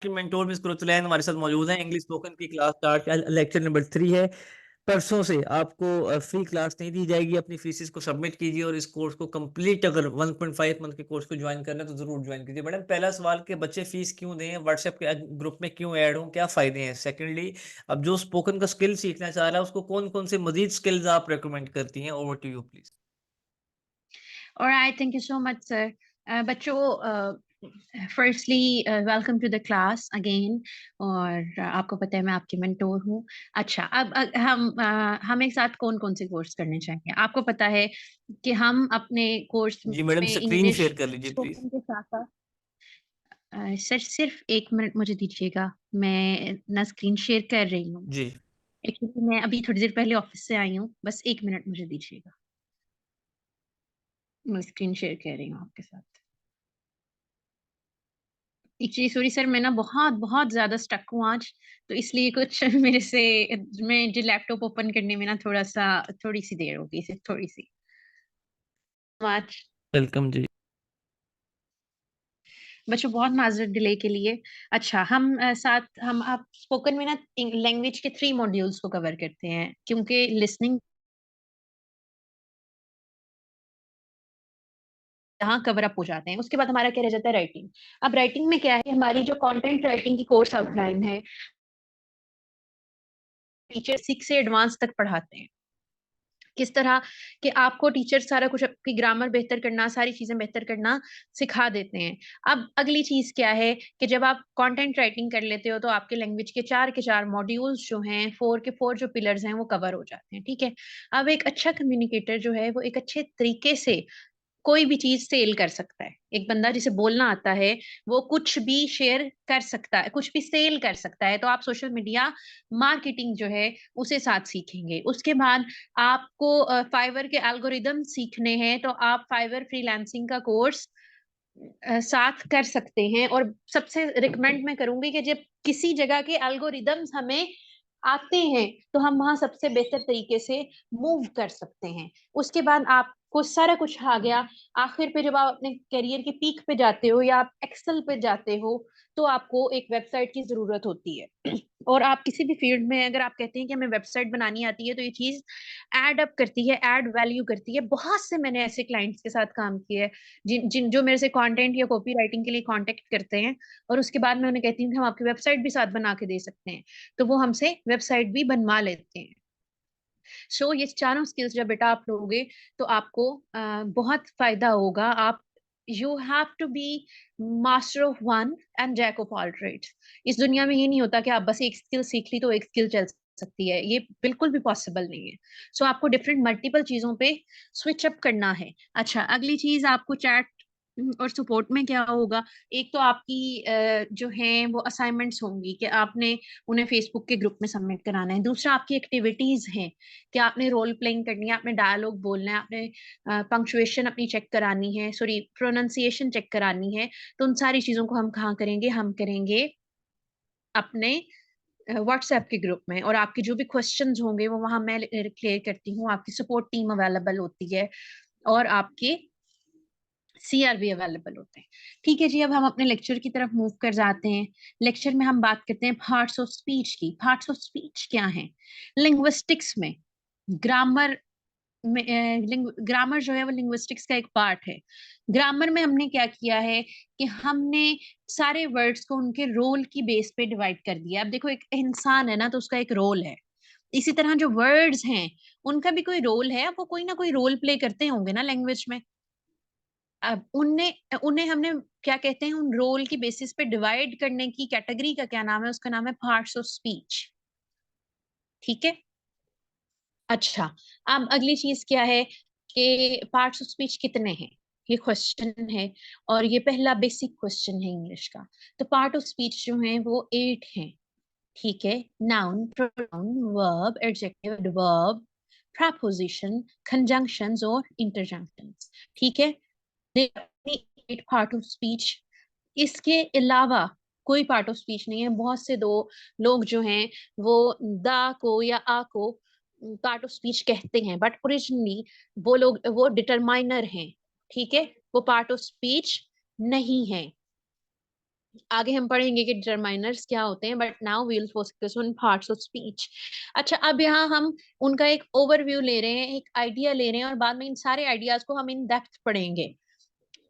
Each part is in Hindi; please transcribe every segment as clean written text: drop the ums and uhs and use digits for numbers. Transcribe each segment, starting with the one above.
कि मेंटोर मिस कुरतुलैन हमारे साथ मौजूद हैं। इंग्लिश स्पोकन की क्लास स्टार्ट लेक्चर नंबर 3 है। परसों से आपको फ्री क्लास नहीं दी जाएगी। अपनी फीसिस को सबमिट कीजिए और इस कोर्स को कंप्लीट, अगर 1.5 मंथ के कोर्स को ज्वाइन करना है तो जरूर ज्वाइन कीजिए। मैडम, पहला सवाल कि बच्चे फीस क्यों दें, व्हाट्सएप के ग्रुप में क्यों ऐड हों, क्या फायदे हैं? सेकेंडली, अब जो स्पोकन का स्किल सीखना चाह रहा है उसको कौन कौन से मजीद स्किल्स आप रेकमेंड करती हैं? Over to you please. Alright, thank you so much, sir. बच्चों, firstly welcome to the class again. और आपको पता है मैं आपकी मेंटोर हूँ। अच्छा, अब हम एक साथ कौन कौन से कोर्स करने चाहेंगे? आपको पता है कि हम अपने कोर्स जी मैडम, में स्क्रीन इंग्लिश शेयर कर लीजिए प्लीज। स्पोकन के साथ साथ सर सिर्फ 1 मिनट मुझे दीजिएगा। मैं ना स्क्रीन शेयर कर रही हूँ। जी एक्चुअली मैं अभी थोड़ी देर पहले ऑफिस से आई हूँ। बस 1 मिनट मुझे दीजिएगा। मैं स्क्रीन शेयर कर रही हूँ आपके साथ। एक्चुअली सॉरी सर, मैं ना बहुत बहुत ज्यादा स्टक हूँ आज, तो इसलिए कुछ मेरे से मैं जो लैपटॉप ओपन करने में ना थोड़ी सी देर होगी, सिर्फ थोड़ी सी। आज वेलकम जी। बच्चों बहुत माजरत डिले के लिए। अच्छा, हम आप स्पोकन में ना लैंग्वेज के 3 मॉड्यूल्स को कवर करते हैं, क्योंकि लिसनिंग यहाँ कवर अप हो जाते हैं। उसके बाद हमारा क्या रह जाता है? राइटिंग। अब राइटिंग में क्या है? हमारी जो कंटेंट राइटिंग की कोर्स आउटलाइन है, टीचर 6 से एडवांस तक पढ़ाते हैं। किस तरह कि आपको टीचर सारा कुछ, आपकी ग्रामर बेहतर करना, सारी चीजें बेहतर करना सिखा देते हैं। अब अगली चीज क्या है कि जब आप कंटेंट राइटिंग कर लेते हो तो आपके लैंग्वेज के 4 मॉड्यूल्स जो हैं, 4 जो पिलर्स हैं, वो कवर हो जाते हैं। ठीक है। अब एक अच्छा कम्युनिकेटर जो है वो एक अच्छे तरीके से कोई भी चीज सेल कर सकता है। एक बंदा जिसे बोलना आता है वो कुछ भी शेयर कर सकता है, कुछ भी सेल कर सकता है। तो आप सोशल मीडिया मार्केटिंग जो है उसे साथ सीखेंगे। उसके बाद आपको फाइवर के एल्गोरिदम सीखने हैं, तो आप फाइवर फ्रीलांसिंग का कोर्स साथ कर सकते हैं। और सबसे रिकमेंड मैं करूंगी कि जब किसी जगह के एल्गोरिदम्स हमें आते हैं तो हम वहां सबसे बेहतर तरीके से मूव कर सकते हैं। उसके बाद आपको सारा कुछ आ गया। आखिर पे जब आप अपने करियर के पीक पे जाते हो या आप एक्सेल पे जाते हो, तो आपको एक वेबसाइट की जरूरत होती है। और आप किसी भी फील्ड में अगर आप कहते हैं कि हमें वेबसाइट बनानी आती है, तो ये चीज ऐड अप करती है, ऐड वैल्यू करती है। बहुत से मैंने ऐसे क्लाइंट्स के साथ काम किया है जिन जिन जो मेरे से कंटेंट या कॉपी राइटिंग के लिए कांटेक्ट करते हैं, और उसके बाद मैं उन्हें कहती हूँ कि हम आपकी वेबसाइट भी साथ बना के दे सकते हैं, तो वो हमसे वेबसाइट भी बनवा लेते हैं। सो ये चारों स्किल्स जब बेटा आप लोगे तो आपको बहुत फायदा होगा। आप you have to be master of one and jack of all trades. इस दुनिया में ये नहीं होता कि आप बस एक स्किल सीख ली तो एक स्किल चल सकती है, ये बिल्कुल भी पॉसिबल नहीं है। सो आपको डिफरेंट मल्टीपल चीजों पे स्विच अप करना है। अच्छा, अगली चीज आपको चैट और सपोर्ट में क्या होगा? एक तो आपकी जो है वो असाइनमेंट्स होंगी कि आपने उन्हें फेसबुक के ग्रुप में सबमिट कराना है। दूसरा आपकी एक्टिविटीज हैं कि आपने रोल प्लेइंग करनी है, आपने डायलॉग बोलना है, आपने पंक्चुएशन अपनी चेक करानी है, सॉरी प्रोनाउंसिएशन चेक करानी है। तो उन सारी चीजों को हम कहाँ करेंगे? हम करेंगे अपने व्हाट्सएप के ग्रुप में। और आपके जो भी क्वेश्चंस होंगे वो वहां मैं क्लियर करती हूँ। आपकी सपोर्ट टीम अवेलेबल होती है और आपके सीआर भी अवेलेबल होते हैं। ठीक है जी, अब हम अपने लेक्चर की तरफ मूव कर जाते हैं। लेक्चर में हम बात करते हैं पार्ट्स ऑफ स्पीच की। पार्ट्स ऑफ स्पीच क्या है? लिंग्विस्टिक्स में ग्रामर ग्रामर जो है वो लिंग्विस्टिक्स का एक पार्ट है। ग्रामर में हमने क्या किया है कि हमने सारे वर्ड्स को उनके रोल की बेस पे डिवाइड कर दिया। अब देखो, एक इंसान है ना, तो उसका एक रोल है। इसी तरह जो वर्ड्स हैं उनका भी कोई रोल है। अब वो कोई ना कोई रोल प्ले करते होंगे ना लैंग्वेज में। अब उन्हें उन्हें हमने क्या कहते हैं, उन रोल की बेसिस पे डिवाइड करने की कैटेगरी का क्या नाम है? उसका नाम है पार्ट्स ऑफ स्पीच। ठीक है। अच्छा, अब अगली चीज क्या है कि पार्ट्स ऑफ स्पीच कितने हैं? ये क्वेश्चन है, और ये पहला बेसिक क्वेश्चन है इंग्लिश का। तो पार्ट ऑफ स्पीच जो है वो 8 हैं। ठीक है। Noun, pronoun, verb, adjective, adverb, preposition, conjunctions और interjunctions। ठीक है। Eight part of speech. इसके अलावा कोई पार्ट ऑफ स्पीच नहीं है। बहुत से दो लोग जो हैं वो द को या आ को पार्ट ऑफ स्पीच कहते हैं, बट ओरिजिनली वो लोग वो डिटरमाइनर हैं। ठीक है, वो पार्ट ऑफ स्पीच नहीं है। आगे हम पढ़ेंगे कि डिटरमाइनर्स क्या होते हैं, but now we will focus on parts of speech. अच्छा, अब यहाँ हम उनका एक ओवरव्यू ले रहे हैं, एक आइडिया ले रहे हैं, और बाद में इन सारे आइडियाज को हम इन डेप्थ पढ़ेंगे।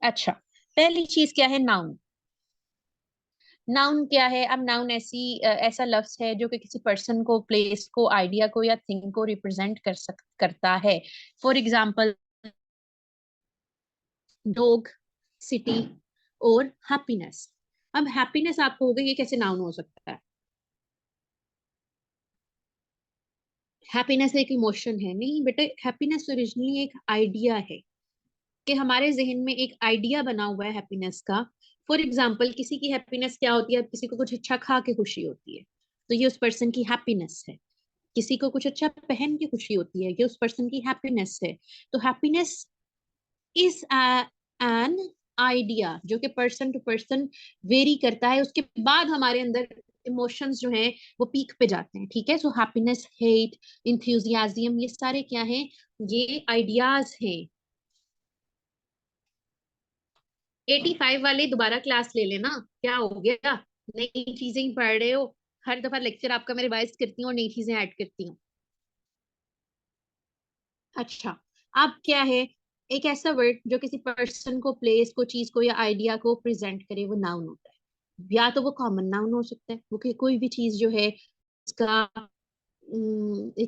अच्छा, पहली चीज क्या है? नाउन। नाउन क्या है? अब नाउन ऐसा लफ्ज है जो कि किसी पर्सन को, प्लेस को, आइडिया को या थिंग को रिप्रेजेंट करता है। फॉर एग्जाम्पल, डॉग, सिटी और हैप्पीनेस। अब हैप्पीनेस आपको होगा ये कैसे नाउन हो सकता है? हैप्पीनेस एक इमोशन है? नहीं बेटे, हैप्पीनेस ओरिजिनली एक आइडिया है, कि हमारे जहन में एक आइडिया बना हुआ है हैप्पीनेस का। फॉर एग्जाम्पल, किसी की हैप्पीनेस क्या होती है? किसी को कुछ अच्छा खा के खुशी होती है, तो ये उस पर्सन की हैप्पीनेस है। किसी को कुछ अच्छा पहन के खुशी होती है, ये उस पर्सन की हैप्पीनेस है। तो हैप्पीनेस इज एन आइडिया जो कि पर्सन टू पर्सन वेरी करता है, उसके बाद हमारे अंदर इमोशंस जो हैं वो पीक पे जाते हैं। ठीक है, सो हैप्पीनेस, हेट, इंथ्यूजियाज्म, ये सारे क्या हैं? ये आइडियाज हैं। 85 वाले दोबारा क्लास ले लेना, क्या हो गया? नई चीजें ही पढ़ रहे हो। हर दफा लेक्चर आपका मैं रिवाइज करती हूँ और नई चीजें ऐड करती हूँ। अच्छा, अब क्या है? एक ऐसा वर्ड जो किसी पर्सन को, प्लेस को, चीज को या आइडिया को प्रेजेंट करे, वो नाउन होता है। या तो वो कॉमन नाउन हो सकता है, वो कोई भी चीज जो है उसका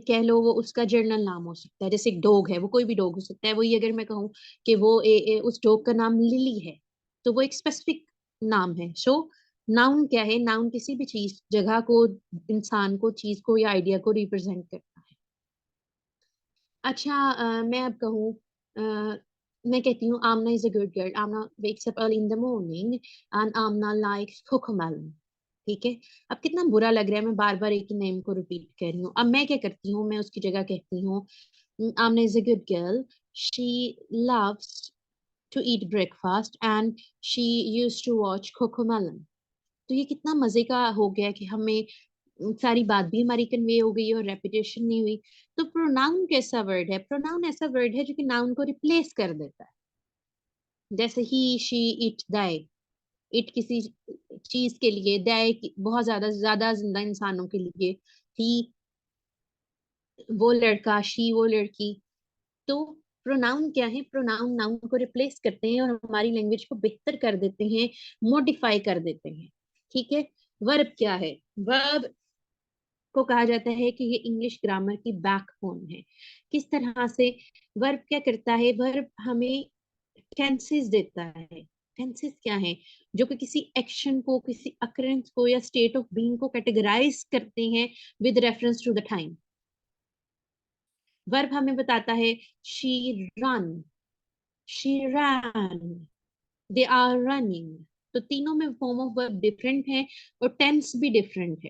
कह लो वो उसका जर्नल नाम हो सकता है। जैसे एक डॉग है, वो कोई भी डॉग हो सकता है। वही अगर मैं कहूँ कि वो उस डॉग का नाम लिली है, तो वो एक स्पेसिफिक नाम है। सो नाउन क्या है? नाउन किसी भी चीज, जगह को, इंसान को, चीज को या आइडिया को रिप्रेजेंट करता है। अच्छा, मैं अब कहूँ, मैं कहती हूँ Aamna is a good girl. Aamna wakes up early in the morning and Aamna likes cocomelon। ठीक है, अब कितना बुरा लग रहा है, मैं बार बार एक ही नेम को रिपीट कर रही हूँ। अब मैं क्या करती हूँ, मैं उसकी जगह कहती हूँ Aamna is a good girl, she loves to eat breakfast and she used to watch cocomelon। तो ये कितना मजे का हो गया कि हमें सारी बात भी हमारी कन्वे हो गई और रेपिटेशन नहीं हुई। तो प्रोनाउन कैसा वर्ड है? प्रोनाउन ऐसा वर्ड है जो कि नाउन को रिप्लेस कर देता है। जैसे ही, शी, इट, दे। इट किसी चीज के लिए, दे बहुत ज्यादा ज्यादा जिंदा इंसानों के लिए, ही वो लड़का, शी वो लड़की। तो प्रोनाउन क्या है? प्रोनाउन नाउन को रिप्लेस करते हैं और हमारी लैंग्वेज को बेहतर कर देते हैं, मॉडिफाई कर देते हैं। ठीक है। वर्ब क्या है? वर्ब को कहा जाता है कि ये इंग्लिश ग्रामर की बैकबोन है। किस तरह से? वर्ब क्या करता है? वर्ब हमें टेंसेस देता है। टेंसेस क्या है? जो कि किसी एक्शन को, किसी अकरेंस को या स्टेट ऑफ बीइंग को कैटेगराइज करते हैं with reference to the time. Verb हमें बताता है she run, she ran, they are running. तो तीनों में फॉर्म ऑफ वर्ब डिफरेंट है और टेंस भी डिफरेंट है।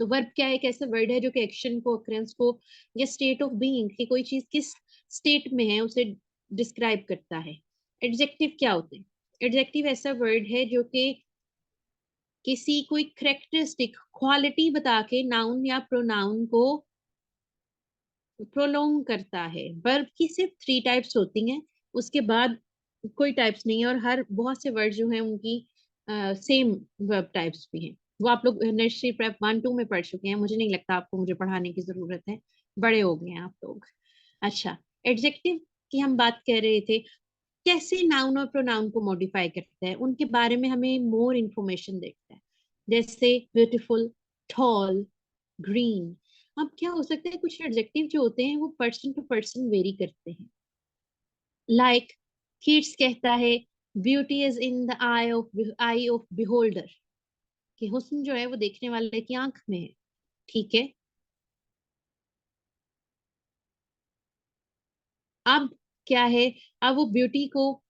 तो वर्ब क्या है? एक ऐसा वर्ड है जो कि एक्शन को, अकरेंस को या स्टेट ऑफ बीइंग की, कोई चीज किस स्टेट में है उसे डिस्क्राइब करता है। एडजेक्टिव क्या होते हैं? एडजेक्टिव ऐसा वर्ड है जो कि किसी कोई करेक्टरिस्टिक, क्वालिटी बता के नाउन या प्रोनाउन को प्रोलोंग करता है। वर्ब की सिर्फ 3 टाइप्स होती हैं, उसके बाद कोई टाइप्स नहीं है। और हर बहुत से वर्ड जो हैं उनकी सेम वर्ब टाइप्स भी हैं। वो आप लोग नर्सरी प्रेप 1 2 में पढ़ चुके हैं, मुझे नहीं लगता आपको मुझे पढ़ाने की जरूरत है, बड़े हो गए हैं आप लोग। अच्छा, एडजेक्टिव की हम बात कर रहे थे। कैसे नाउन और प्रोनाउन को मॉडिफाई करता है, उनके बारे में हमें मोर इन्फॉर्मेशन देखता है। जैसे ब्यूटीफुल, टॉल, ग्रीन। अब क्या हो सकता है? कुछ एडजेक्टिव जो होते हैं वो पर्सन टू पर्सन वेरी करते हैं। लाइक कीट्स कहता है beauty is in the I of beholder, कि हुस्न जो है वो देखने वाले की आंख में है। ठीक है। अब क्या है? अब वो ब्यूटी को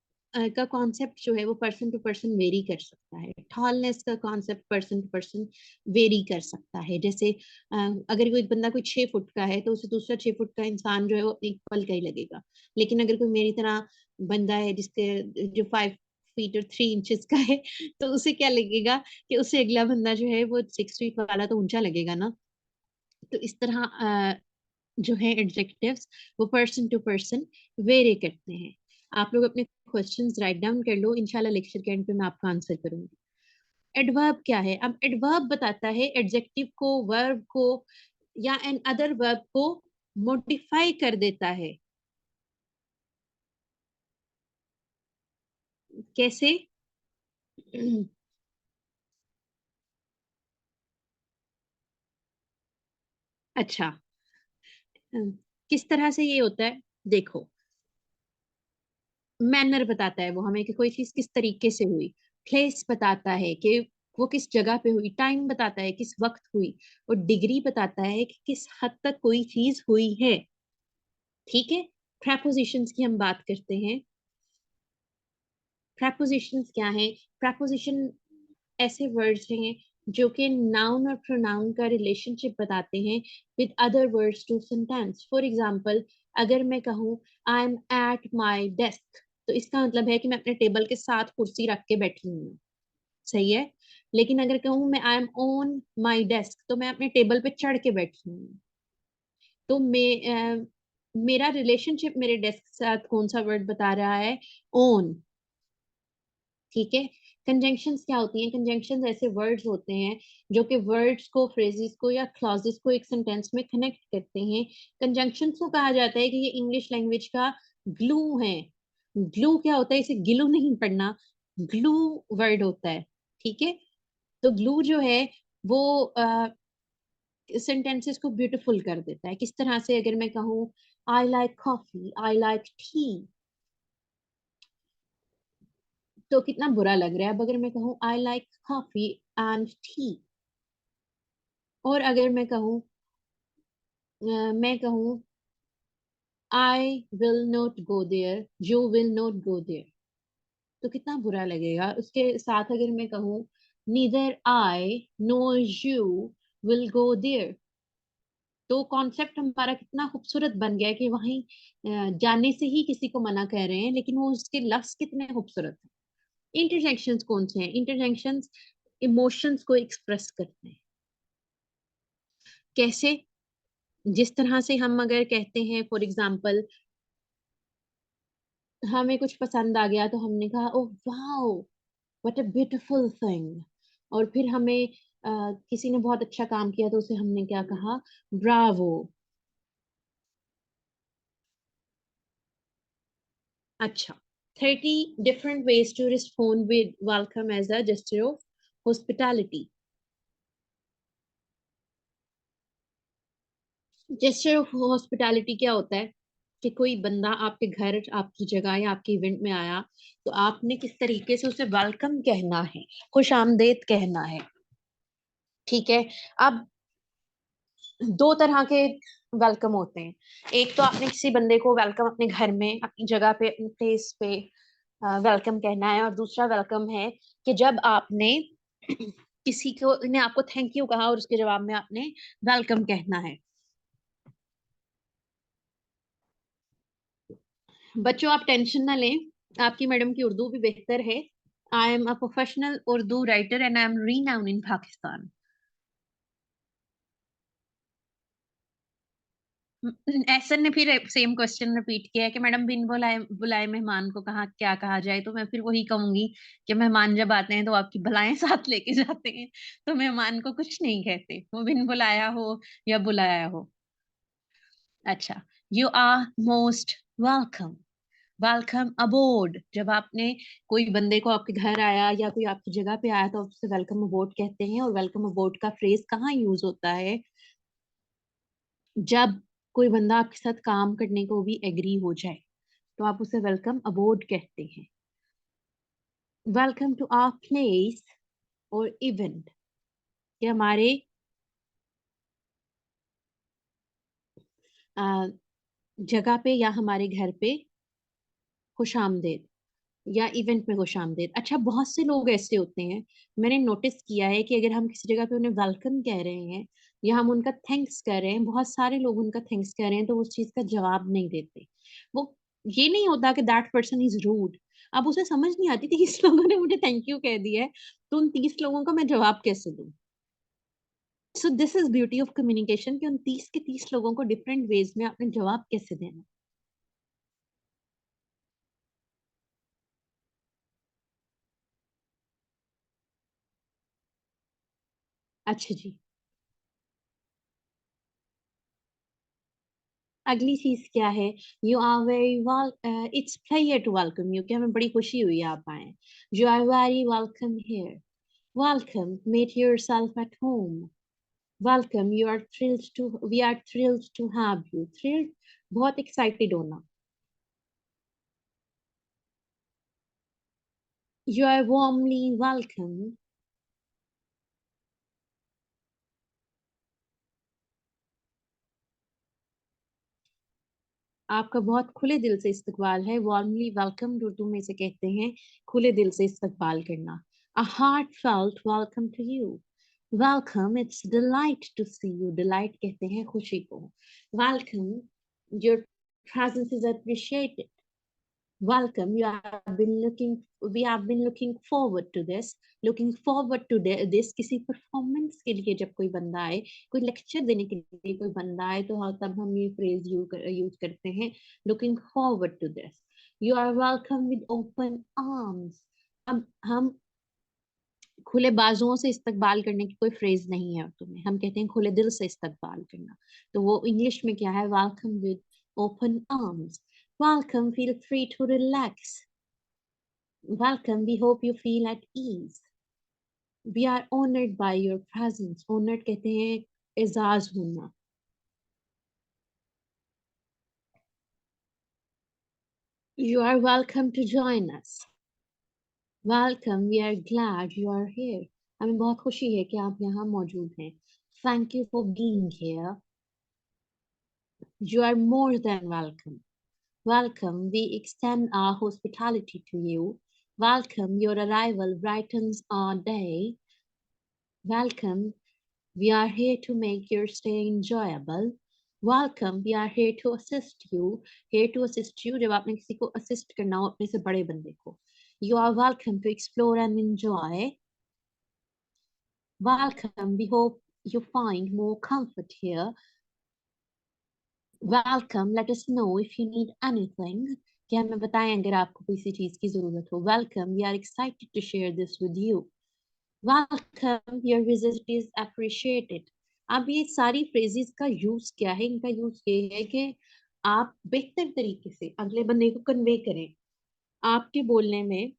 का कॉन्सेप्ट जो है वो पर्सन टू पर्सन वेरी कर सकता है। टॉलनेस का concept person to person vary कर सकता है। जैसे अगर कोई बंदा कोई 6 फुट का है तो उसे दूसरा 6 फुट का इंसान जो है वो इक्वल का ही लगेगा। लेकिन अगर कोई मेरी तरह बंदा है जिसके जो 5 फीट और 3 इंचेस का है, तो उसे क्या लगेगा कि उससे अगला बंदा जो है वो 6 फीट वाला तो ऊंचा लगेगा ना। तो इस तरह जो है एडजेक्टिव्स वो पर्सन टू पर्सन वेरी करते हैं। आप लोग अपने क्वेश्चंस राइट डाउन कर लो, इंशाल्लाह लेक्चर के एंड पे मैं आपका आंसर करूंगी। एडवर्ब क्या है? अब एडवर्ब बताता है एडजेक्टिव को, वर्ब को या एन अदर वर्ब को मॉडिफाई कर देता है। कैसे? अच्छा, किस तरह से ये होता है? देखो, मैनर बताता है वो हमें कि कोई चीज किस तरीके से हुई। प्लेस बताता है कि वो किस जगह पे हुई। टाइम बताता है किस वक्त हुई। और डिग्री बताता है कि किस हद तक कोई चीज हुई है। ठीक है। प्रपोजिशंस की हम बात करते हैं। प्रपोजिशंस क्या है? प्रपोजिशन ऐसे वर्ड्स हैं जो कि नाउन और प्रोनाउन का रिलेशनशिप बताते हैं with other words to sentence. For example, अगर मैं कहूँ I am at my desk, तो इसका मतलब है कि मैं अपने टेबल के साथ कुर्सी रख के बैठी हूँ। सही है। लेकिन अगर कहूँ मैं I am on my desk, तो मैं अपने टेबल पे चढ़ के बैठी हूँ। तो मेरा रिलेशनशिप मेरे डेस्क के साथ कौन सा वर्ड बता रहा है? ओन। ठीक है। कंजंक्शंस क्या होती हैं? कंजंक्शंस ऐसे वर्ड्स होते हैं जो कि वर्ड्स को, फ्रेजेस को या क्लॉजेस को एक सेंटेंस में कनेक्ट करते हैं। कंजंक्शंस को कहा जाता है कि ये इंग्लिश लैंग्वेज का ग्लू है। ग्लू क्या होता है? इसे गिलू नहीं पढ़ना, ग्लू वर्ड होता है। ठीक है। तो ग्लू जो है वो सेंटेंसेस को ब्यूटीफुल कर देता है। किस तरह से? अगर मैं कहूँ I like coffee, I like T, तो कितना बुरा लग रहा है। अब अगर मैं कहूँ I like coffee and tea, और अगर मैं कहूँ मैं कहूँ I will not go there, you will not go there, तो कितना बुरा लगेगा। उसके साथ अगर मैं कहूँ neither I know you will go there, तो कॉन्सेप्ट हमारा कितना खूबसूरत बन गया है कि वहीं जाने से ही किसी को मना कर रहे हैं, लेकिन वो उसके लफ्ज कितने खूबसूरत हैं। इंटरजेक्शंस कौन से हैं? इंटरजेक्शंस इमोशंस को एक्सप्रेस करते हैं। कैसे? जिस तरह से हम अगर कहते हैं, फॉर एग्जाम्पल, हमें कुछ पसंद आ गया तो हमने कहा oh wow, what a beautiful thing. और फिर हमें किसी ने बहुत अच्छा काम किया तो उसे हमने क्या कहा? ब्रावो। अच्छा, 30 different ways to respond with welcome as a gesture of hospitality. Gesture of hospitality क्या होता है? कि कोई बंदा आपके घर, आपकी जगह या आपके इवेंट में आया, तो आपने किस तरीके से उसे वेलकम कहना है, खुश आमदेद कहना है। ठीक है। अब दो तरह के वेलकम होते हैं। एक तो आपने किसी बंदे को वेलकम अपने घर में, अपनी जगह पे, अपनी प्लेस पे वेलकम कहना है। और दूसरा वेलकम है कि जब आपने किसी को ने आपको थैंक यू कहा और उसके जवाब में आपने वेलकम कहना है। बच्चों, आप टेंशन ना लें, आपकी मैडम की उर्दू भी बेहतर है। I am a professional Urdu writer and I am renowned in Pakistan. Ahsan ने फिर सेम क्वेश्चन रिपीट किया है कि मैडम, बिन बुलाए बुलाए मेहमान को कहा क्या कहा जाए? तो मैं फिर वही कहूंगी कि मेहमान जब आते हैं तो आपकी भलाएं साथ लेके जाते हैं, तो मेहमान को कुछ नहीं कहते, वो बिन बुलाया हो या बुलाया हो। अच्छा, you are most welcome. Welcome aboard, जब आपने कोई बंदे को, आपके घर आया या कोई आपकी जगह पे आया तो आप उसे वेलकम अबोर्ड कहते हैं। और वेलकम अबोर्ड का फ्रेज कहाँ यूज होता है? जब कोई बंदा आपके साथ काम करने को भी एग्री हो जाए तो आप उसे वेलकम अबोर्ड कहते हैं। वेलकम टू आवर प्लेस और इवेंट, कि हमारे अ, जगह पे या हमारे घर पे खुश आमदेद, या इवेंट में खुश आमदेद। अच्छा, बहुत से लोग ऐसे होते हैं, मैंने नोटिस किया है, कि अगर हम किसी जगह पे उन्हें वेलकम कह रहे हैं या हम उनका थैंक्स कर रहे हैं, बहुत सारे लोग उनका थैंक्स कह रहे हैं तो वो उस चीज का जवाब नहीं देते। वो, ये नहीं होता कि दैट पर्सन इज रूड। अब उसे समझ नहीं आती 30 लोगों ने मुझे थैंक यू कह दिया है, तो उन 30 लोगों का मैं जवाब कैसे दूं? So this is beauty of communication, कि उन 30 के 30 लोगों को डिफरेंट वेज में आपने जवाब कैसे देना। अच्छा जी, अगली चीज क्या है? You are very well, it's pleasure to welcome you, कि हमें बड़ी खुशी हुई आप आए। You are very welcome here, welcome, make yourself at home, welcome, you are thrilled to, we are thrilled to have you, thrilled बहुत एक्साइटेड होना। यू आर वार्मली वेलकम, आपका बहुत खुले दिल से इस्तकबाल है, वार्मली वेलकम उर्दू में से कहते हैं खुले दिल से इस्तकबाल करना। A heartfelt welcome to you, welcome, it's delight to see you, delight कहते हैं खुशी को। Welcome, your presence is appreciated, welcome, you have been looking, we have been looking forward to this, looking forward to this, किसी परफॉर्मेंस के लिए जब कोई बंदा आए, कोई लेक्चर देने के लिए कोई बंदा आए, तो हाँ तब हम ये फ्रेज यूज करते हैं, looking forward to this, you are welcome with open arms। अब हम खुले बाजुओं से इस्तकबाल करने की कोई फ्रेज नहीं है उर्दू में, हम कहते हैं खुले दिल से इस्तकबाल करना। तो वो इंग्लिश में क्या है? Welcome with open arms, welcome, feel free to relax, welcome, we hope you feel at ease, we are honored by your presence, honored कहते हैं एजाज होना। You are welcome to join us, welcome, we are glad you are here, हमें बहुत खुशी है कि आप यहाँ मौजूद हैं। Thank you for being here, you are more than welcome, welcome, we extend our hospitality to you, welcome, your arrival brightens our day, welcome, we are here to make your stay enjoyable. Welcome, we are here to assist you. Here to assist you जब आपने किसी को assist करना हो अपने से बड़े बंदे को. You are welcome to explore and enjoy. Welcome, we hope you find more comfort here. Welcome, let us know if you need anything. कि हमें बताएं अगर आपको किसी चीज की जरूरत हो. Welcome, we are excited to share this with you. Welcome, your visit is appreciated. अब ये सारी फ्रेजेस का यूज क्या है? इनका यूज ये है कि आप बेहतर तरीके से अगले बंदे को कन्वे करें आपके बोलने में,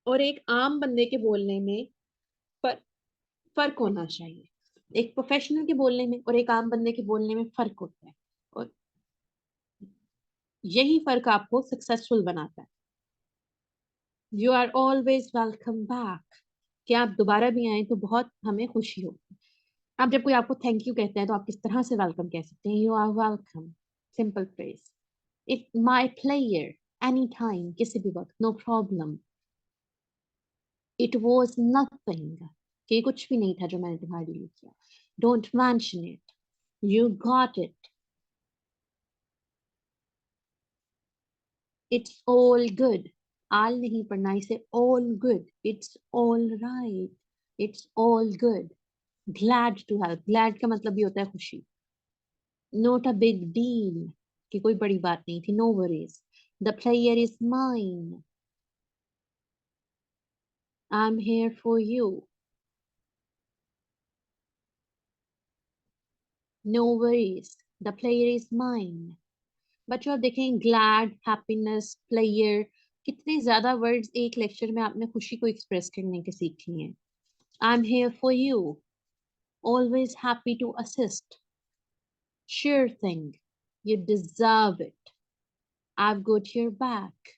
और एक आम बंदे के बोलने में पर, फर्क होना चाहिए। एक प्रोफेशनल के बोलने में और एक आम बंदे के बोलने में फर्क होता है, और यही फर्क आपको सक्सेसफुल बनाता है। You are always welcome back, कि आप दोबारा भी आए तो बहुत हमें खुशी होगी। अब जब कोई आपको थैंक यू कहता है तो आप किस तरह से वेलकम कह सकते हैं? You are welcome, simple phrase. It my pleasure, any time, किसी भी वक्त, no problem. It was nothing, कि कुछ भी नहीं था जो मैंने तुम्हारे लिए किया। Don't mention it, you got it. It's all good, all नहीं पढ़ना इसे, all good, it's all right, it's all good. Glad to help, glad का मतलब भी होता है खुशी। Not a big deal, कि कोई बड़ी बात नहीं थी, no worries. The player is mine. I'm here for you. No worries. The player is mine. बच्चों आप देखें, glad, happiness, player, कितने ज्यादा वर्ड्स एक लेक्चर में आपने खुशी को एक्सप्रेस करने के सीख लिए हैं। I'm here for you. Always happy to assist. Sure thing. You deserve it. I've got your back.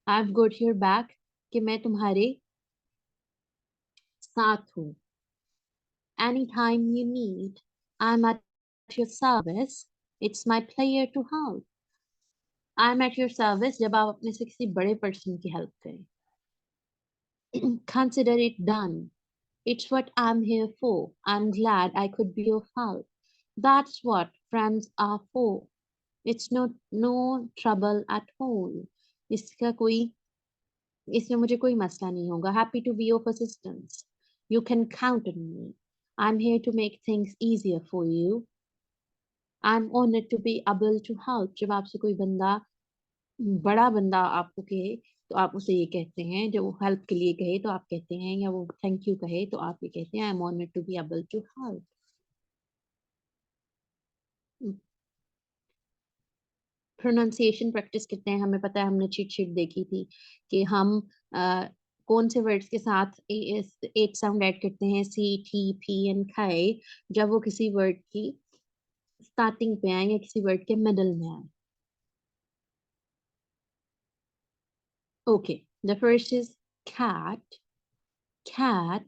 I've got your back, कि मैं तुम्हारे साथ हूँ। Anytime you need, I'm at your service. It's my pleasure to help. I'm at your service जब आप अपने से किसी बड़े पर्सन की हेल्प करें. Consider it done. It's what I'm here for. I'm glad I could be of help. That's what friends are for. It's no trouble at all. इसका कोई इसमें मुझे कोई मसला नहीं होगा. Happy to be of assistance. You can count on me. I'm here to make things easier for you. I'm honored to be able to help. जब आपसे कोई बंदा, बड़ा बंदा आपको कहे तो आप उसे ये कहते हैं, जब वो हेल्प के लिए कहे तो आप कहते हैं, या वो थैंक यू कहे तो आप ये कहते हैं I am honoured to be able to help. Pronunciation practice करते हैं। हमें पता है, हमने चीट शीट देखी थी कि हम कौन से वर्ड्स के साथ एक साउंड ऐड करते हैं, सी टी पी एंड खाए, जब वो किसी वर्ड की स्टार्टिंग पे आए या किसी वर्ड के मिडल में आए। Okay, the first is cat, cat,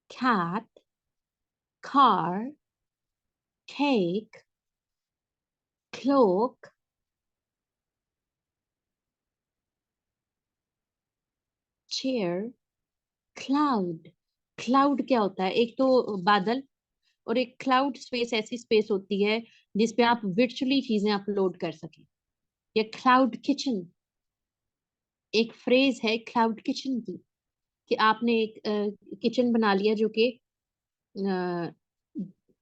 cat, car, cake, cloak, chair, cloud। Cloud क्या होता है? एक तो बादल, और एक क्लाउड स्पेस ऐसी स्पेस होती है जिसपे आप वर्चुअली चीजें अपलोड कर सकें। या क्लाउड किचन, एक फ्रेज है क्लाउड किचन की, कि आपने एक किचन बना लिया जो कि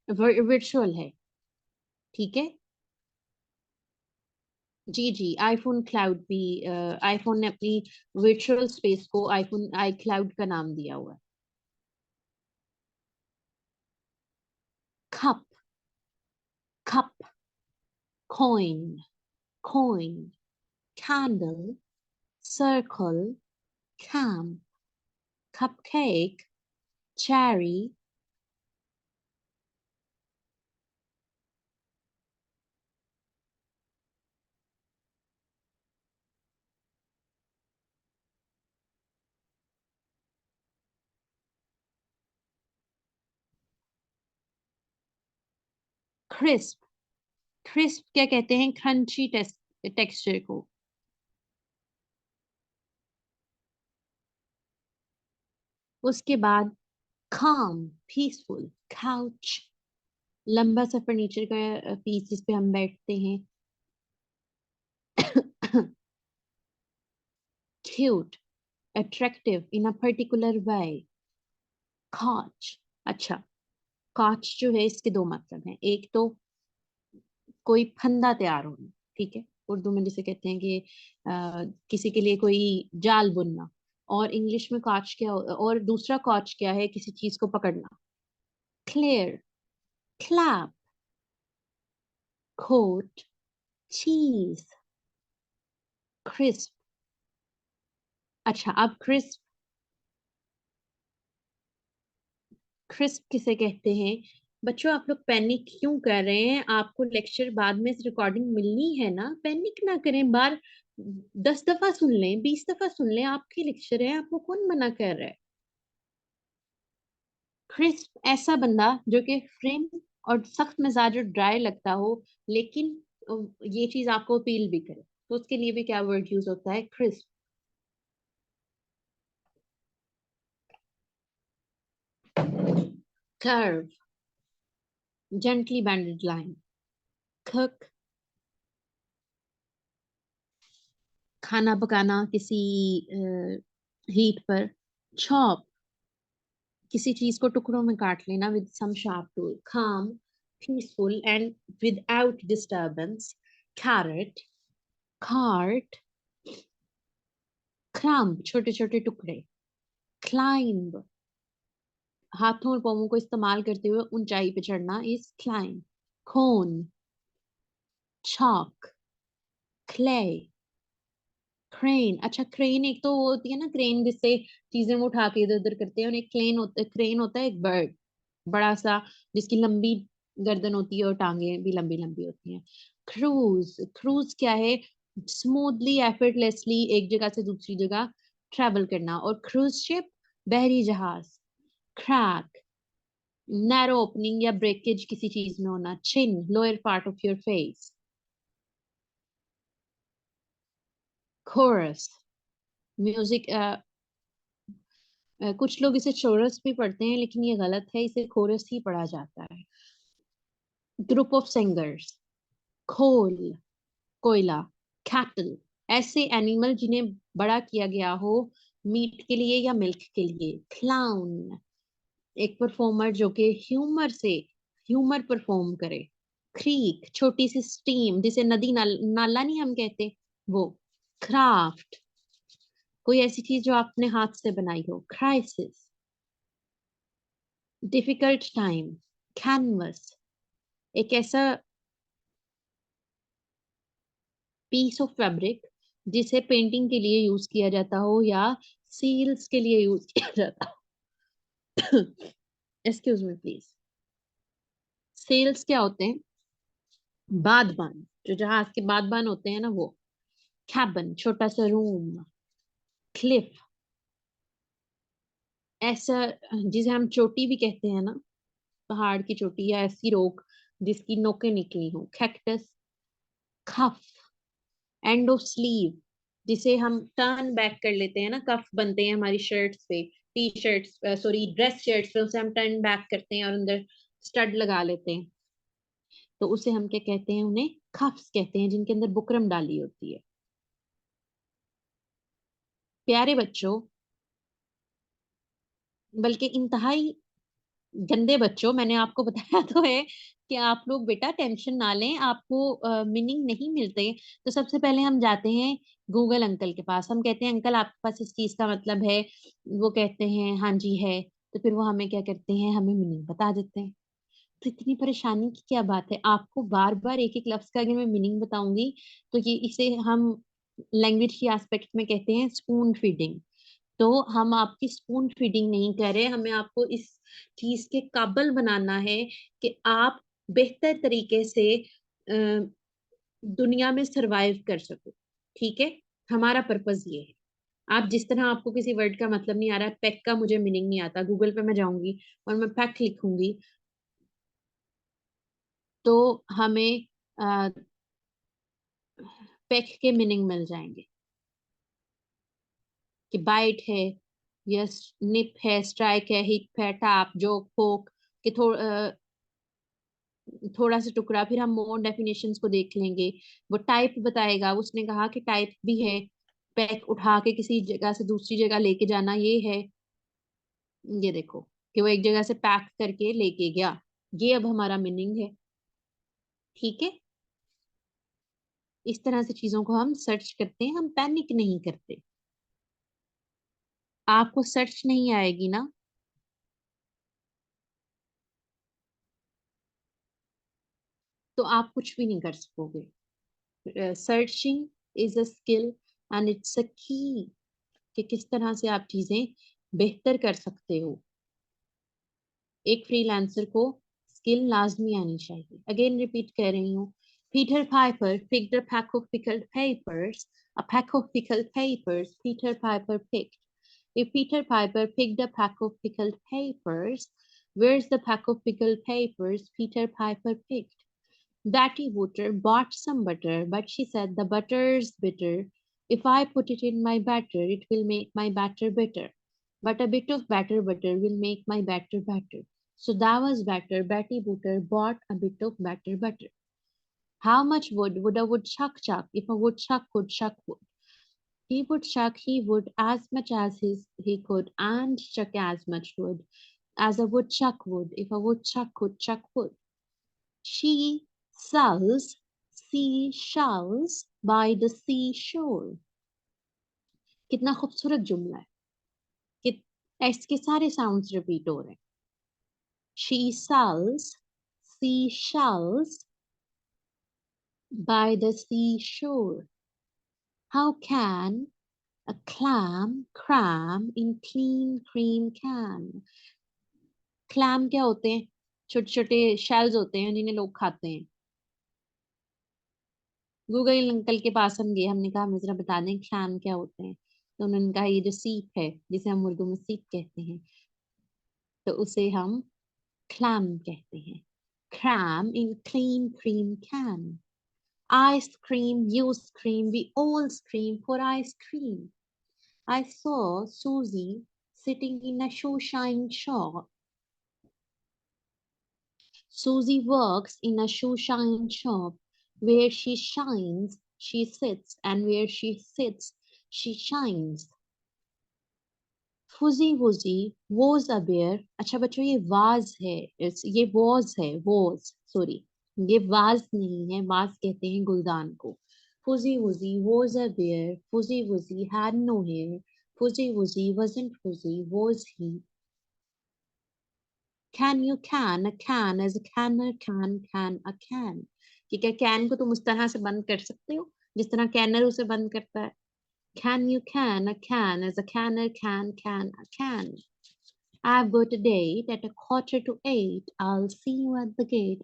वर्चुअल है। ठीक है जी जी, आईफोन क्लाउड भी, आईफोन ने अपनी वर्चुअल स्पेस को आईफोन आई क्लाउड का नाम दिया हुआ है। Cup, cup, coin, coin, candle, circle, camp, cupcake, cherry, crisp। Crisp क्या कहते हैं? क्रंची टेक्सचर को। उसके बाद calm, peaceful, couch, लंबा सा फर्नीचर का पीस जिस पे हम बैठते हैं। cute, attractive in a particular way, couch। अच्छा, couch जो है इसके दो मतलब हैं। एक तो कोई फंदा तैयार होना, ठीक है, उर्दू में जिसे कहते हैं कि किसी के लिए कोई जाल बुनना। और इंग्लिश में कॉच क्या और दूसरा कॉच क्या है? किसी चीज को पकड़ना। क्लियर, क्लैप, कोट, चीज, क्रिस्प। अच्छा, अब क्रिस्प, क्रिस्प किसे कहते हैं? बच्चों, आप लोग पैनिक क्यों कर रहे हैं? आपको लेक्चर बाद में रिकॉर्डिंग मिलनी है ना, पैनिक ना करें। बार 10 दफा सुन लें, 20 दफा सुन लें, आपके लेक्चर है, आपको कौन मना कर रहा है? क्रिस्प, ऐसा बंदा जो कि फ्रेम और सख्त मिजाज और ड्राई लगता हो, लेकिन ये चीज आपको अपील भी करे, तो उसके लिए भी क्या वर्ड यूज होता है? Crisp. Curve, gently bended line. Cook, खाना पकाना किसी हीट पर। चॉप, किसी चीज को टुकड़ों में काट लेना with some sharp tool. calm, peaceful and without disturbance। carrot, cart, crumb, छोटे छोटे टुकड़े। climb, हाथों और पांवों को इस्तेमाल करते हुए ऊंचाई पे चढ़ना is climb। cone, chalk, clay, crane। अच्छा, क्रेन एक तो वो होती है ना, क्रेन जिससे चीजें वो उठा के इधर उधर करते हैं, और एक क्रेन होता है एक बर्ड बड़ा सा, जिसकी लंबी गर्दन होती है और टांगे भी लंबी लंबी होती हैं। क्रूज, क्रूज क्या है? स्मूथली, एफर्टलेसली एक जगह से दूसरी जगह ट्रेवल करना। और क्रूज शिप, बहरी जहाज। क्रैक, नैरो ओपनिंग या ब्रेकेज किसी चीज में होना। Chin, lower part of your face. Chorus, music, कुछ लोग इसे चोरस भी पढ़ते हैं, लेकिन ये गलत है, इसे कोरस ही पढ़ा जाता है। Group of singers. खोल, कोयला। कैटल, ऐसे एनिमल जिन्हें बड़ा किया गया हो मीट के लिए या मिल्क के लिए। क्लाउन, एक परफॉर्मर जो कि ह्यूमर से ह्यूमर परफॉर्म करे। क्रीक, छोटी सी स्ट्रीम जिसे नदी नाला नहीं हम कहते वो। क्राफ्ट, कोई ऐसी चीज जो आपने हाथ से बनाई हो। Crisis, difficult time. कैनवस, एक ऐसा पीस ऑफ फैब्रिक जिसे पेंटिंग के लिए यूज किया जाता हो या सील्स के लिए यूज किया जाता हो। Excuse me please. सेल्स क्या होते हैं? बादबान, जो जहाज के बादबान होते हैं ना वो। कैबन, छोटा सा रूम। क्लिफ, ऐसा जिसे हम चोटी भी कहते हैं ना, पहाड़ की चोटी या ऐसी रोक जिसकी नोकें निकली हो। Cactus. Cuff, end of sleeve, जिसे हम टर्न बैक कर लेते हैं ना, कफ बनते हैं हमारी शर्ट्स पे, T shirts, sorry dress shirts पे, उसे हम टर्न बैक करते हैं और अंदर स्टड लगा लेते हैं। तो उसे हम क्या कहते हैं? उन्हें कफ्स कहते हैं, जिनके अंदर बुकरम डाली होती है। प्यारे बच्चों, बल्कि इंतहाई गंदे बच्चों, मैंने आपको बताया तो है कि आप लोग बेटा टेंशन ना लें, आपको मीनिंग नहीं मिलते। तो सबसे पहले हम जाते हैं गूगल अंकल के पास, हम कहते हैं अंकल आपके पास इस चीज का मतलब है? वो कहते हैं हाँ जी है। तो फिर वो हमें क्या करते हैं? हमें मीनिंग बता देते हैं। तो इतनी परेशानी की क्या बात है? आपको बार बार एक एक लफ्ज का अगर मैं मीनिंग बताऊंगी तो ये इसे हम लैंग्वेज की एस्पेक्ट में कहते हैं स्पून फीडिंग। तो हम आपकी स्पून फीडिंग नहीं कर रहे, हमें आपको इस चीज के काबिल बनाना है कि आप बेहतर तरीके से दुनिया में सरवाइव कर सको। ठीक है? हमारा पर्पस ये है। आप जिस तरह आपको किसी वर्ड का मतलब नहीं आ रहा है, पैक का मुझे मीनिंग नहीं आता, गूगल पे मैं जाऊंगी और मैं पैक लिखूंगी तो हमें पैक के मीनिंग मिल जाएंगे। कि बाइट है, यस, निप है, स्ट्राइक है, हिट है, टैप, जोक, पोक, कि थोड़ा सा टुकड़ा। फिर हम मोर डेफिनेशंस को देख लेंगे। वो टाइप बताएगा, उसने कहा कि टाइप भी है पैक उठा के किसी जगह से दूसरी जगह लेके जाना, ये है। ये देखो कि वो एक जगह से पैक करके लेके गया, ये अब हमारा मीनिंग है। ठीक है? इस तरह से चीजों को हम सर्च करते हैं, हम पैनिक नहीं करते। आपको सर्च नहीं आएगी ना, तो आप कुछ भी नहीं कर सकोगे। Searching is a skill and it's a की, कि किस तरह से आप चीजें बेहतर कर सकते हो। एक फ्रीलांसर को स्किल लाजमी आनी चाहिए। अगेन रिपीट कर रही हूँ। Peter Piper picked a pack of pickled peppers. A pack of pickled peppers Peter Piper picked. If Peter Piper picked a pack of pickled peppers, where's the pack of pickled peppers Peter Piper picked? Betty Booter bought some butter, but she said the butter's bitter. If I put it in my batter, it will make my batter bitter. But a bit of batter butter will make my batter better. So that was better. Betty Booter bought a bit of batter butter. How much wood would a woodchuck chuck if a woodchuck could chuck wood? He would chuck he would as much as he could and chuck as much wood as a woodchuck would if a woodchuck could chuck wood. She sells seashells by the seashore. कितना खूबसूरत जुमला है कि इसके सारे साउंड्स रिपीट हो रहे हैं। She sells seashells by the seashore. How can a clam cram in clean cream can? Clam क्या होते हैं? छोटे छोटे शेल्स होते हैं जिन्हें लोग खाते हैं। गूगल अंकल के पास हम गए, हमने कहा हमें जरा बता दें क्लैम क्या होते हैं। तो उन्होंने कहा ये जो सीप है, जिसे हम उर्दू में सीप कहते हैं, तो उसे हम क्लैम कहते हैं। Cram in clean cream can. Ice cream, you scream, we all scream for ice cream. I saw Susie sitting in a shoe shine shop. Susie works in a shoe shine shop. Where she shines, she sits, and where she sits, she shines. Fuzzy wuzzy was a bear. अच्छा बच्चों, ये वाज है, ये वॉज है, वॉज, सॉरी, ये वाज नहीं है, वाज कहते हैं गुलदान को। फुजी वुजी was a bear, fuzzy wuzzy had no hair, fuzzy wuzzy wasn't fuzzy, was he? Can you can, a can is a canner, can a can। कि क्या कैन को तुम उस तरह से बंद कर सकते हो जिस तरह कैनर उसे बंद करता है। Can you can, a can is a canner, can a can। I've got a date at 7:45. I'll see you at the gate.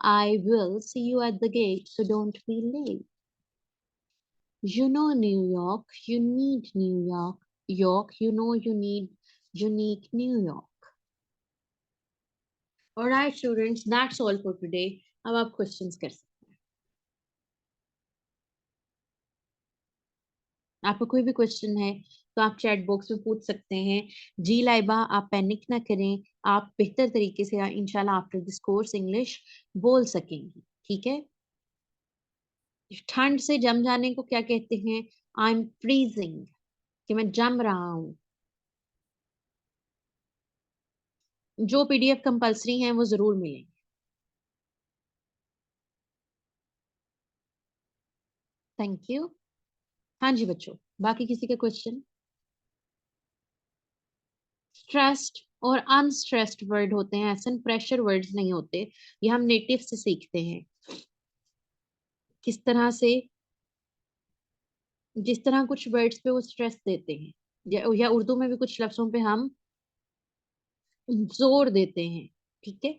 I will see you at the gate, so don't be late. You know New York, you need New York. York, you know you need unique New York। Alright students, that's all for today। अब आप questions कर सकते हैं। आपको कोई भी क्वेश्चन है तो आप चैट बॉक्स में पूछ सकते हैं। जी लाइबा, आप पैनिक ना करें, आप बेहतर तरीके से इंशाल्लाह आफ्टर दिस कोर्स इंग्लिश बोल सकेंगे, ठीक है। ठंड से जम जाने को क्या कहते हैं? आई एम फ्रीजिंग, कि मैं जम रहा हूं। जो पीडीएफ कंपलसरी हैं वो जरूर मिलेंगे। Thank you. हाँ जी बच्चों, बाकी किसी का क्वेश्चन? स्ट्रेस्ड और अनस्ट्रेस्ड वर्ड होते हैं, ऐसे प्रेशर वर्ड्स नहीं होते। ये हम नेटिव से सीखते हैं किस तरह से, जिस तरह कुछ वर्ड्स पे वो स्ट्रेस देते हैं, या उर्दू में भी कुछ लफ्जों पे हम जोर देते हैं, ठीक है।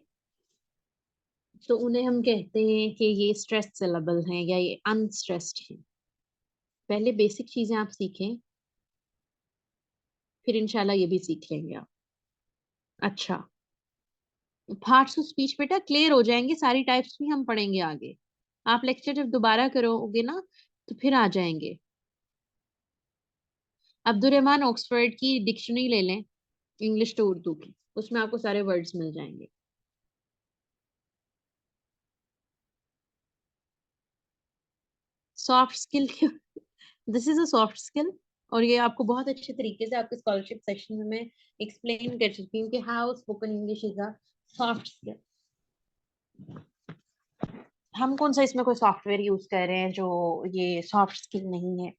तो उन्हें हम कहते हैं कि ये स्ट्रेस सिलेबल हैं या ये अनस्ट्रेस्ड हैं। पहले बेसिक चीजें आप सीखें, फिर इंशाल्लाह ये भी सीख लेंगे आप। अच्छा, पार्ट्स ऑफ स्पीच बेटा क्लियर हो जाएंगे, सारी टाइप्स भी हम पढ़ेंगे आगे। आप लेक्चर जब दोबारा करोगे ना तो फिर आ जाएंगे। अब्दुल रहमान ऑक्सफोर्ड की डिक्शनरी ले लें, इंग्लिश टू उर्दू की, उसमें आपको सारे वर्ड्स मिल जाएंगे। Soft skill this is a soft skill, और ये आपको बहुत अच्छे तरीके से आपके स्कॉलरशिप सेशन में मैं एक्सप्लेन कर चुकी हूँ कि how spoken English is a soft skill. हम कौन सा इसमें कोई सॉफ्टवेयर यूज कर रहे हैं जो ये सॉफ्ट स्किल नहीं है।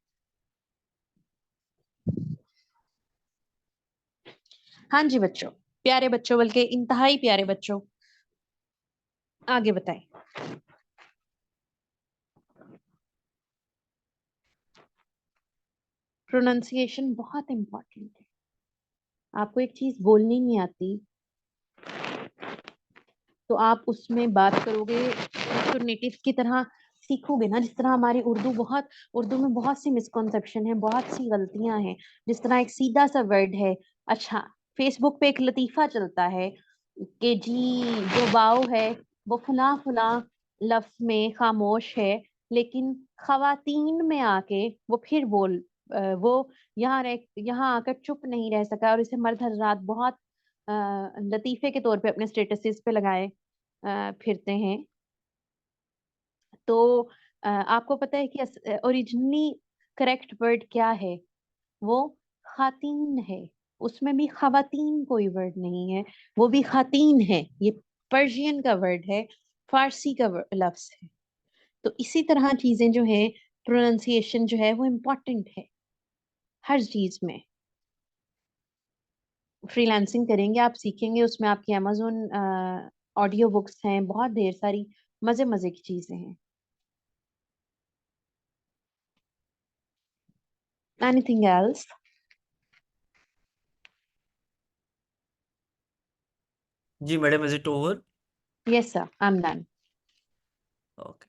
हाँ जी बच्चों, प्यारे बच्चों, बल्कि इंतहाई प्यारे बच्चों, आगे बताएं। प्रोनाउंसिएशन बहुत इंपॉर्टेंट है। आपको एक चीज बोलनी नहीं आती तो आप उसमें बात करोगे तो नेटिव की तरह सीखोगे ना। जिस तरह हमारी उर्दू में बहुत सी मिसकॉन्सेप्शन है, बहुत सी गलतियां हैं। जिस तरह एक सीधा सा वर्ड है, अच्छा, फेसबुक पे एक लतीफा चलता है कि जी जो वाव है वो फुला फुला लफ्ज में खामोश है, लेकिन खवातीन में आके वो फिर वो यहाँ आकर चुप नहीं रह सका और इसे मर्द हजरात बहुत लतीफे के तौर पे अपने स्टेटसेस पे लगाए फिरते हैं। तो आपको पता है कि ओरिजिनली करेक्ट वर्ड क्या है? वो खातीन है। उसमें भी खवातीन कोई वर्ड नहीं है, वो भी खातीन है। ये पर्शियन का वर्ड है, फारसी का लफ्ज है। तो इसी तरह चीजें जो है, प्रोनाउंसिएशन जो है वो इम्पोर्टेंट है हर चीज में। फ्रीलांसिंग करेंगे आप, सीखेंगे, उसमें आपकी अमेजोन ऑडियो बुक्स हैं, बहुत ढेर सारी मजे मजे की चीजें हैं। Anything else? जी madam, is it over? Yes sir, I am done. Okay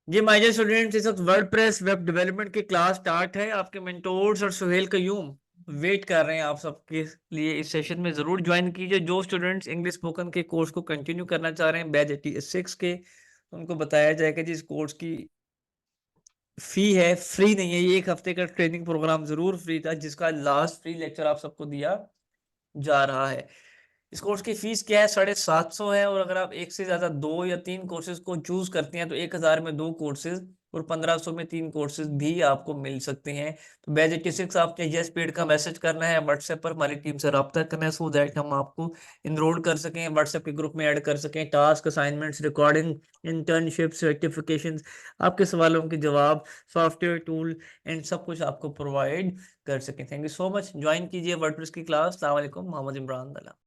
जी माय डियर स्टूडेंट्स, इस वक्त वर्डप्रेस वेब डेवलपमेंट की क्लास स्टार्ट है। आपके मेंटोर्स और सुहेल कयूम वेट कर रहे हैं आप सबके लिए। इस सेशन में जरूर ज्वाइन कीजिए। जो स्टूडेंट्स इंग्लिश स्पोकन के कोर्स को कंटिन्यू करना चाह रहे हैं बैच 86 के, उनको बताया जाएगा जी इस कोर्स की फी है, फ्री नहीं है। ये एक हफ्ते का ट्रेनिंग प्रोग्राम जरूर फ्री था, जिसका लास्ट फ्री लेक्चर आप सबको दिया जा रहा है। इस कोर्स की फीस क्या है? 750 है। और अगर आप एक से ज्यादा 2 या 3 कोर्सेज को चूज करते हैं तो 1000 में 2 कोर्सेज और 1500 में 3 कोर्सेज भी आपको मिल सकते हैं। तो बैच 86 आपने यस पेड का मैसेज करना है, व्हाट्सएप पर हमारी टीम से राब्ता करना है, सो दैट हम आपको इनरोल कर सकें, व्हाट्सएप के ग्रुप में ऐड कर सकें। Task, assignments, recording, internship, certifications, आपके सवालों के जवाब, सॉफ्टवेयर टूल एंड सब कुछ आपको प्रोवाइड कर सकें। Thank you so much. Join कीजिए वर्डप्रेस की क्लास। अस्सलाम वालेकुम। मोहम्मद इमरान दला।